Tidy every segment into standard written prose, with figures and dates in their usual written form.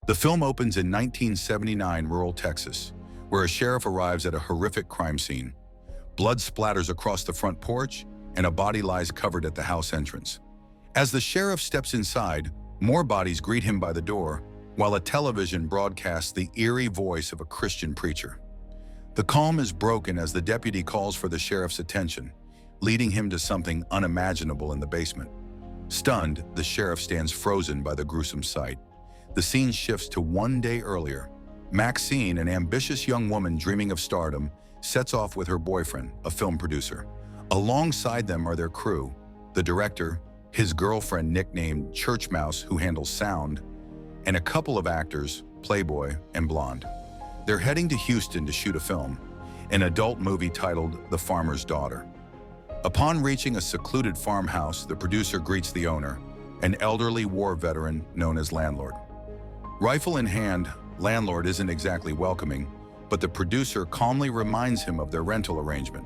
The film opens in 1979 rural Texas, where a sheriff arrives at a horrific crime scene. Blood splatters across the front porch, and a body lies covered at the house entrance. As the sheriff steps inside, more bodies greet him by the door, while a television broadcasts the eerie voice of a Christian preacher. The calm is broken as the deputy calls for the sheriff's attention, leading him to something unimaginable in the basement. Stunned, the sheriff stands frozen by the gruesome sight. The scene shifts to one day earlier. Maxine, an ambitious young woman dreaming of stardom, sets off with her boyfriend, a film producer. Alongside them are their crew, the director, his girlfriend nicknamed Church Mouse, who handles sound, and a couple of actors, Playboy and Blonde. They're heading to Houston to shoot a film, an adult movie titled The Farmer's Daughter. Upon reaching a secluded farmhouse, the producer greets the owner, an elderly war veteran known as Landlord. Rifle in hand, Landlord isn't exactly welcoming, but the producer calmly reminds him of their rental arrangement.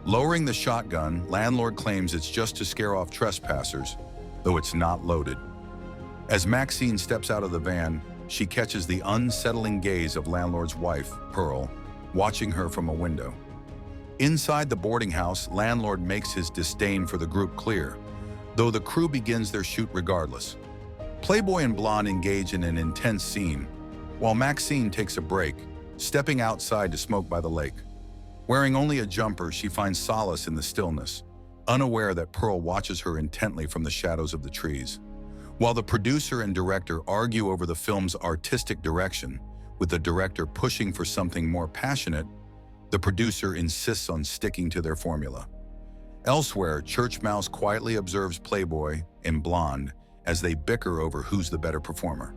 Lowering the shotgun, Landlord claims it's just to scare off trespassers, though it's not loaded. As Maxine steps out of the van, she catches the unsettling gaze of Landlord's wife, Pearl, watching her from a window. Inside the boarding house, Landlord makes his disdain for the group clear, though the crew begins their shoot regardless. Playboy and Blonde engage in an intense scene, while Maxine takes a break, stepping outside to smoke by the lake. Wearing only a jumper, she finds solace in the stillness, unaware that Pearl watches her intently from the shadows of the trees. While the producer and director argue over the film's artistic direction, with the director pushing for something more passionate, the producer insists on sticking to their formula. Elsewhere, Church Mouse quietly observes Playboy and Blonde as they bicker over who's the better performer.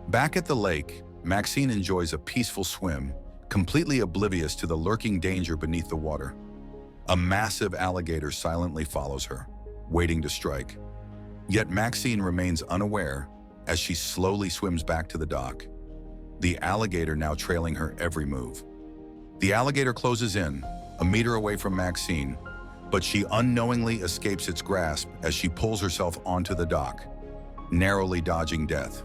Back at the lake, Maxine enjoys a peaceful swim, completely oblivious to the lurking danger beneath the water. A massive alligator silently follows her, waiting to strike. Yet Maxine remains unaware as she slowly swims back to the dock, the alligator now trailing her every move. The alligator closes in, a meter away from Maxine, but she unknowingly escapes its grasp as she pulls herself onto the dock, narrowly dodging death.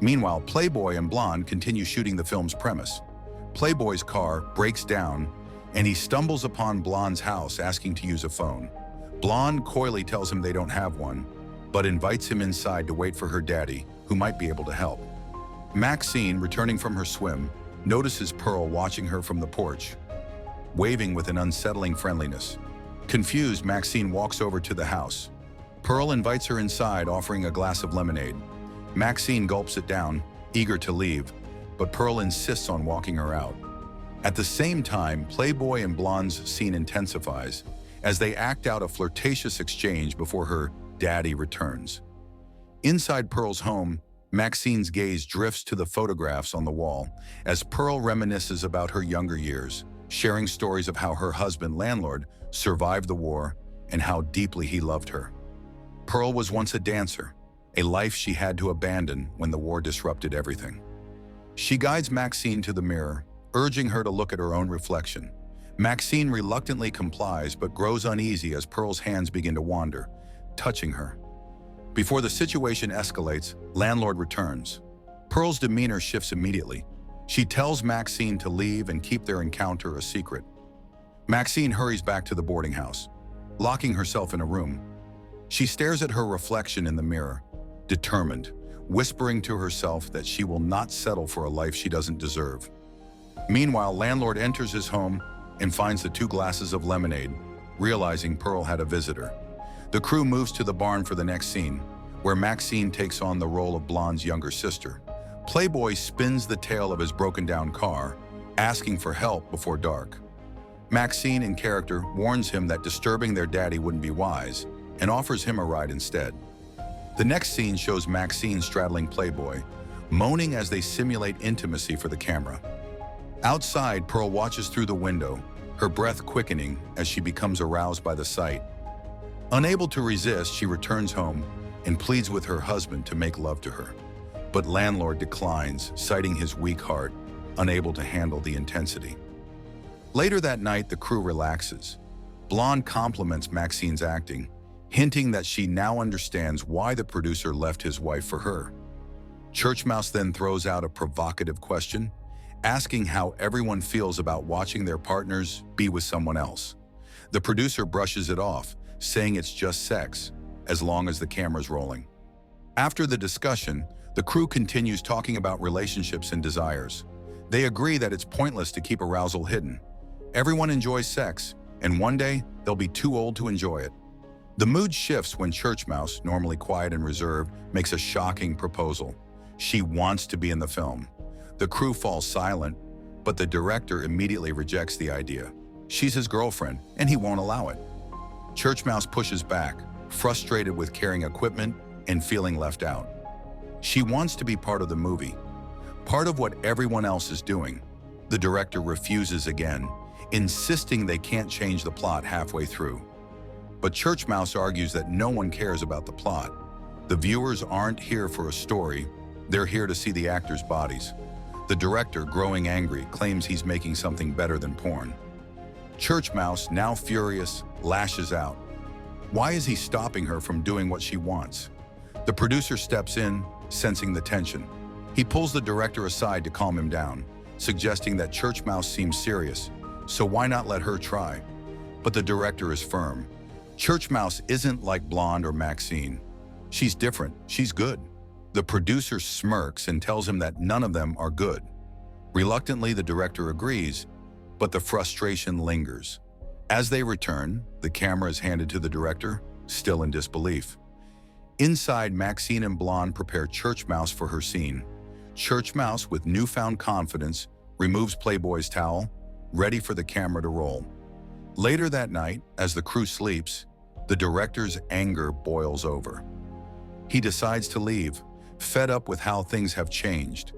Meanwhile, Playboy and Blonde continue shooting the film's premise. Playboy's car breaks down, and he stumbles upon Blonde's house asking to use a phone. Blonde coyly tells him they don't have one, but invites him inside to wait for her daddy, who might be able to help. Maxine, returning from her swim, notices Pearl watching her from the porch, waving with an unsettling friendliness. Confused, Maxine walks over to the house. Pearl invites her inside, offering a glass of lemonade. Maxine gulps it down, eager to leave, but Pearl insists on walking her out. At the same time, Playboy and Blonde's scene intensifies as they act out a flirtatious exchange before her daddy returns. Inside Pearl's home, Maxine's gaze drifts to the photographs on the wall as Pearl reminisces about her younger years, sharing stories of how her husband, Landlord, survived the war and how deeply he loved her. Pearl was once a dancer, a life she had to abandon when the war disrupted everything. She guides Maxine to the mirror, urging her to look at her own reflection. Maxine reluctantly complies but grows uneasy as Pearl's hands begin to wander, touching her. Before the situation escalates, Landlord returns. Pearl's demeanor shifts immediately. She tells Maxine to leave and keep their encounter a secret. Maxine hurries back to the boarding house, locking herself in a room. She stares at her reflection in the mirror, determined, whispering to herself that she will not settle for a life she doesn't deserve. Meanwhile, Landlord enters his home and finds the 2 glasses of lemonade, realizing Pearl had a visitor. The crew moves to the barn for the next scene, where Maxine takes on the role of Blonde's younger sister. Playboy spins the tail of his broken-down car, asking for help before dark. Maxine, in character, warns him that disturbing their daddy wouldn't be wise, and offers him a ride instead. The next scene shows Maxine straddling Playboy, moaning as they simulate intimacy for the camera. Outside, Pearl watches through the window, her breath quickening as she becomes aroused by the sight. Unable to resist, she returns home and pleads with her husband to make love to her. But Landlord declines, citing his weak heart, unable to handle the intensity. Later that night, the crew relaxes. Blonde compliments Maxine's acting, hinting that she now understands why the producer left his wife for her. Church Mouse then throws out a provocative question, asking how everyone feels about watching their partners be with someone else. The producer brushes it off, saying it's just sex, as long as the camera's rolling. After the discussion, the crew continues talking about relationships and desires. They agree that it's pointless to keep arousal hidden. Everyone enjoys sex, and one day they'll be too old to enjoy it. The mood shifts when Church Mouse, normally quiet and reserved, makes a shocking proposal. She wants to be in the film. The crew falls silent, but the director immediately rejects the idea. She's his girlfriend, and he won't allow it. Church Mouse pushes back, frustrated with carrying equipment and feeling left out. She wants to be part of the movie, part of what everyone else is doing. The director refuses again, insisting they can't change the plot halfway through. But Church Mouse argues that no one cares about the plot. The viewers aren't here for a story, they're here to see the actors' bodies. The director, growing angry, claims he's making something better than porn. Church Mouse, now furious, lashes out. Why is he stopping her from doing what she wants? The producer steps in, sensing the tension. He pulls the director aside to calm him down, suggesting that Church Mouse seems serious, so why not let her try? But the director is firm. Church Mouse isn't like Blonde or Maxine. She's different, she's good. The producer smirks and tells him that none of them are good. Reluctantly, the director agrees, but the frustration lingers. As they return, the camera is handed to the director, still in disbelief. Inside, Maxine and Blonde prepare Church Mouse for her scene. Church Mouse, with newfound confidence, removes Playboy's towel, ready for the camera to roll. Later that night, as the crew sleeps, the director's anger boils over. He decides to leave, fed up with how things have changed.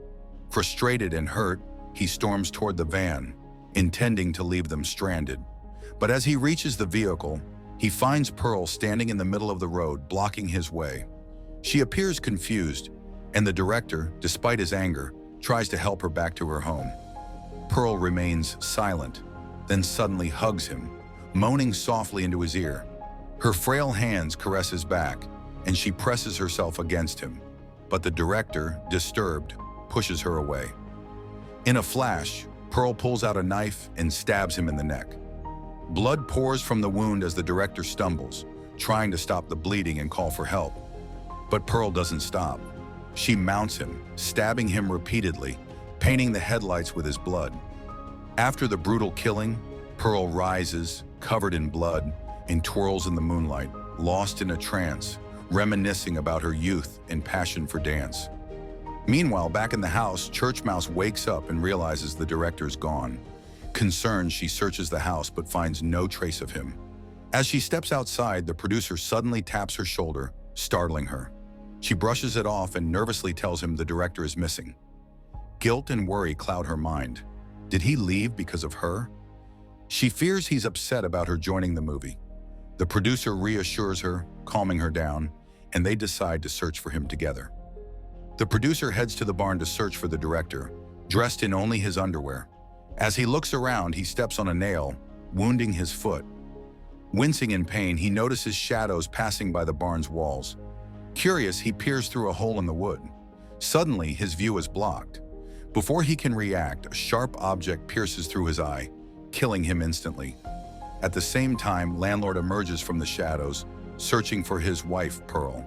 Frustrated and hurt, he storms toward the van, intending to leave them stranded. But as he reaches the vehicle, he finds Pearl standing in the middle of the road, blocking his way. She appears confused, and the director, despite his anger, tries to help her back to her home. Pearl remains silent, then suddenly hugs him, moaning softly into his ear. Her frail hands caress his back, and she presses herself against him. But the director, disturbed, pushes her away. In a flash, Pearl pulls out a knife and stabs him in the neck. Blood pours from the wound as the director stumbles, trying to stop the bleeding and call for help. But Pearl doesn't stop. She mounts him, stabbing him repeatedly, painting the headlights with his blood. After the brutal killing, Pearl rises, covered in blood, and twirls in the moonlight, lost in a trance, reminiscing about her youth and passion for dance. Meanwhile, back in the house, Church Mouse wakes up and realizes the director's gone. Concerned, she searches the house but finds no trace of him. As she steps outside, the producer suddenly taps her shoulder, startling her. She brushes it off and nervously tells him the director is missing. Guilt and worry cloud her mind. Did he leave because of her? She fears he's upset about her joining the movie. The producer reassures her, calming her down, and they decide to search for him together. The producer heads to the barn to search for the director, dressed in only his underwear. As he looks around, he steps on a nail, wounding his foot. Wincing in pain, he notices shadows passing by the barn's walls. Curious, he peers through a hole in the wood. Suddenly, his view is blocked. Before he can react, a sharp object pierces through his eye, killing him instantly. At the same time, landlord emerges from the shadows, searching for his wife, Pearl.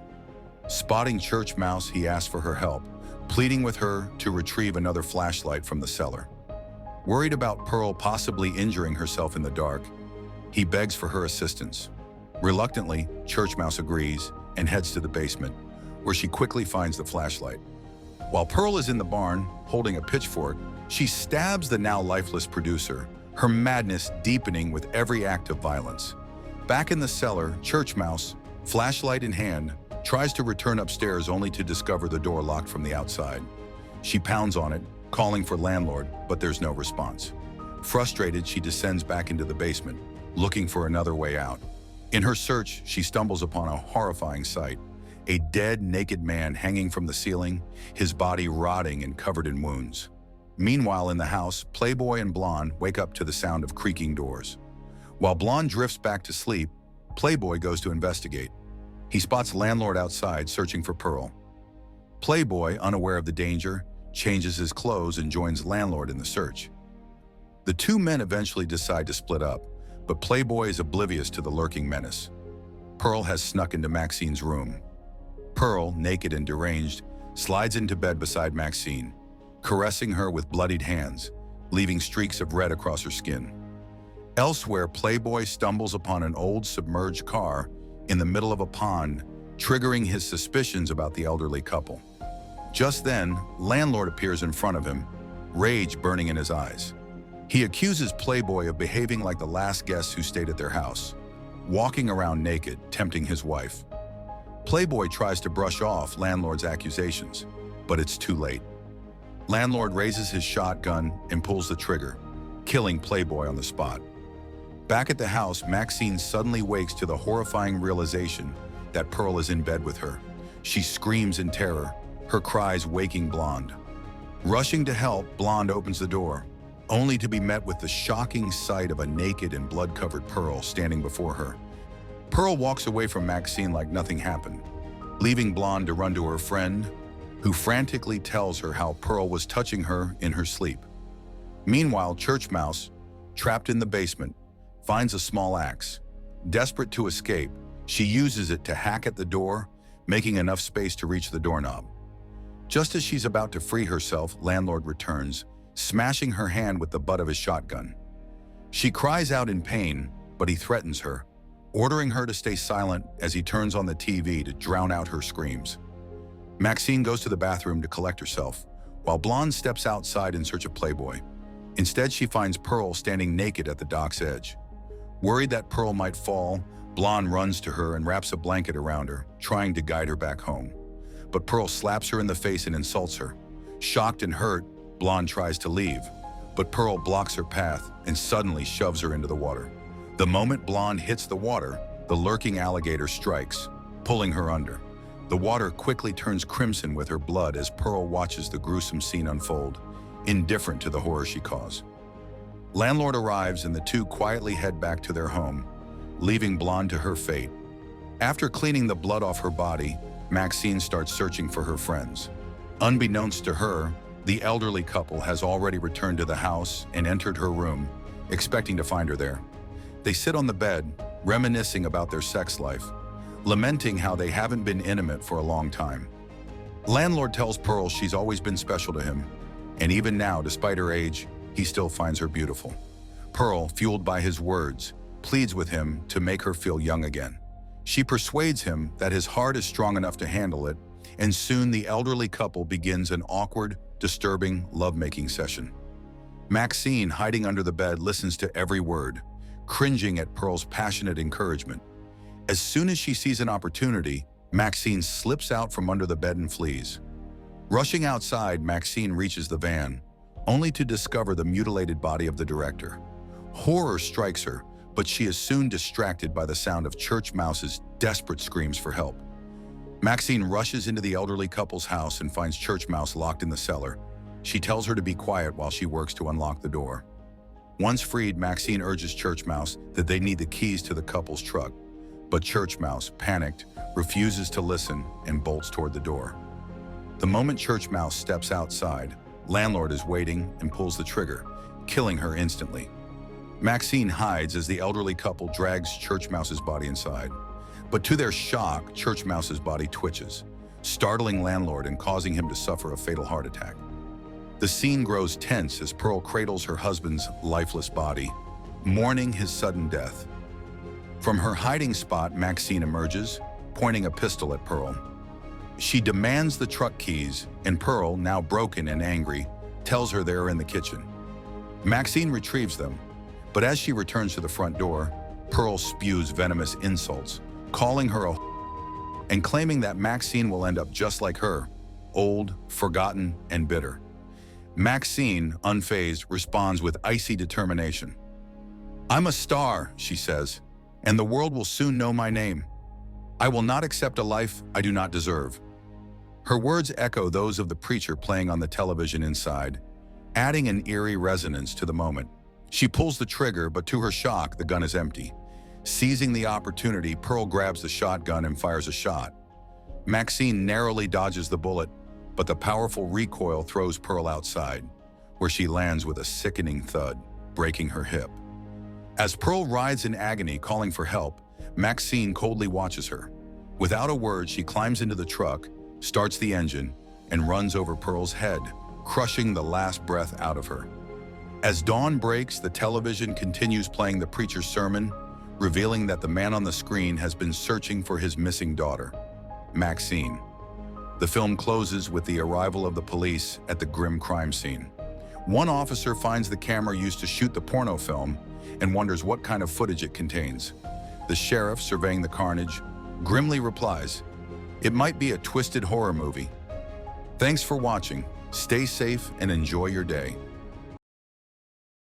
Spotting Church Mouse, he asks for her help, pleading with her to retrieve another flashlight from the cellar. Worried about Pearl possibly injuring herself in the dark, he begs for her assistance. Reluctantly, Church Mouse agrees and heads to the basement, where she quickly finds the flashlight. While Pearl is in the barn, holding a pitchfork, she stabs the now lifeless producer, her madness deepening with every act of violence. Back in the cellar, Church Mouse, flashlight in hand, tries to return upstairs only to discover the door locked from the outside. She pounds on it, calling for landlord, but there's no response. Frustrated, she descends back into the basement, looking for another way out. In her search, she stumbles upon a horrifying sight. A dead, naked man hanging from the ceiling, his body rotting and covered in wounds. Meanwhile, in the house, Playboy and Blonde wake up to the sound of creaking doors. While Blonde drifts back to sleep, Playboy goes to investigate. He spots landlord outside searching for Pearl. Playboy, unaware of the danger, changes his clothes and joins landlord in the search. The two men eventually decide to split up, but Playboy is oblivious to the lurking menace. Pearl has snuck into Maxine's room. Pearl, naked and deranged, slides into bed beside Maxine, caressing her with bloodied hands, leaving streaks of red across her skin. Elsewhere, Playboy stumbles upon an old submerged car in the middle of a pond, triggering his suspicions about the elderly couple. Just then, landlord appears in front of him, rage burning in his eyes. He accuses Playboy of behaving like the last guests who stayed at their house, walking around naked, tempting his wife. Playboy tries to brush off landlord's accusations, but it's too late. Landlord raises his shotgun and pulls the trigger, killing Playboy on the spot. Back at the house, Maxine suddenly wakes to the horrifying realization that Pearl is in bed with her. She screams in terror, her cries waking Blonde. Rushing to help, Blonde opens the door, only to be met with the shocking sight of a naked and blood-covered Pearl standing before her. Pearl walks away from Maxine like nothing happened, leaving Blonde to run to her friend, who frantically tells her how Pearl was touching her in her sleep. Meanwhile, Church Mouse, trapped in the basement, finds a small axe. Desperate to escape, she uses it to hack at the door, making enough space to reach the doorknob. Just as she's about to free herself, landlord returns, smashing her hand with the butt of his shotgun. She cries out in pain, but he threatens her, ordering her to stay silent as he turns on the TV to drown out her screams. Maxine goes to the bathroom to collect herself, while Blonde steps outside in search of Playboy. Instead, she finds Pearl standing naked at the dock's edge. Worried that Pearl might fall, Blonde runs to her and wraps a blanket around her, trying to guide her back home. But Pearl slaps her in the face and insults her. Shocked and hurt, Blonde tries to leave, but Pearl blocks her path and suddenly shoves her into the water. The moment Blonde hits the water, the lurking alligator strikes, pulling her under. The water quickly turns crimson with her blood as Pearl watches the gruesome scene unfold, indifferent to the horror she caused. Landlord arrives and the two quietly head back to their home, leaving Blonde to her fate. After cleaning the blood off her body, Maxine starts searching for her friends. Unbeknownst to her, the elderly couple has already returned to the house and entered her room, expecting to find her there. They sit on the bed, reminiscing about their sex life, lamenting how they haven't been intimate for a long time. Landlord tells Pearl she's always been special to him, and even now, despite her age, he still finds her beautiful. Pearl, fueled by his words, pleads with him to make her feel young again. She persuades him that his heart is strong enough to handle it, and soon the elderly couple begins an awkward, disturbing lovemaking session. Maxine, hiding under the bed, listens to every word, cringing at Pearl's passionate encouragement. As soon as she sees an opportunity, Maxine slips out from under the bed and flees. Rushing outside, Maxine reaches the van, only to discover the mutilated body of the director. Horror strikes her, but she is soon distracted by the sound of Church Mouse's desperate screams for help. Maxine rushes into the elderly couple's house and finds Church Mouse locked in the cellar. She tells her to be quiet while she works to unlock the door. Once freed, Maxine urges Church Mouse that they need the keys to the couple's truck, but Church Mouse, panicked, refuses to listen and bolts toward the door. The moment Church Mouse steps outside, Landlord is waiting and pulls the trigger, killing her instantly. Maxine hides as the elderly couple drags Church Mouse's body inside. But to their shock, Church Mouse's body twitches, startling Landlord and causing him to suffer a fatal heart attack. The scene grows tense as Pearl cradles her husband's lifeless body, mourning his sudden death. From her hiding spot, Maxine emerges, pointing a pistol at Pearl. She demands the truck keys, and Pearl, now broken and angry, tells her they're in the kitchen. Maxine retrieves them, but as she returns to the front door, Pearl spews venomous insults, calling her a and claiming that Maxine will end up just like her, old, forgotten, and bitter. Maxine, unfazed, responds with icy determination. "I'm a star," she says, "and the world will soon know my name. I will not accept a life I do not deserve." Her words echo those of the preacher playing on the television inside, adding an eerie resonance to the moment. She pulls the trigger, but to her shock, the gun is empty. Seizing the opportunity, Pearl grabs the shotgun and fires a shot. Maxine narrowly dodges the bullet, but the powerful recoil throws Pearl outside, where she lands with a sickening thud, breaking her hip. As Pearl writhes in agony, calling for help, Maxine coldly watches her. Without a word, she climbs into the truck, starts the engine, and runs over Pearl's head, crushing the last breath out of her. As dawn breaks, the television continues playing the preacher's sermon, revealing that the man on the screen has been searching for his missing daughter, Maxine. The film closes with the arrival of the police at the grim crime scene. One officer finds the camera used to shoot the porno film and wonders what kind of footage it contains. The sheriff, surveying the carnage, grimly replies, "It might be a twisted horror movie." Thanks for watching. Stay safe and enjoy your day.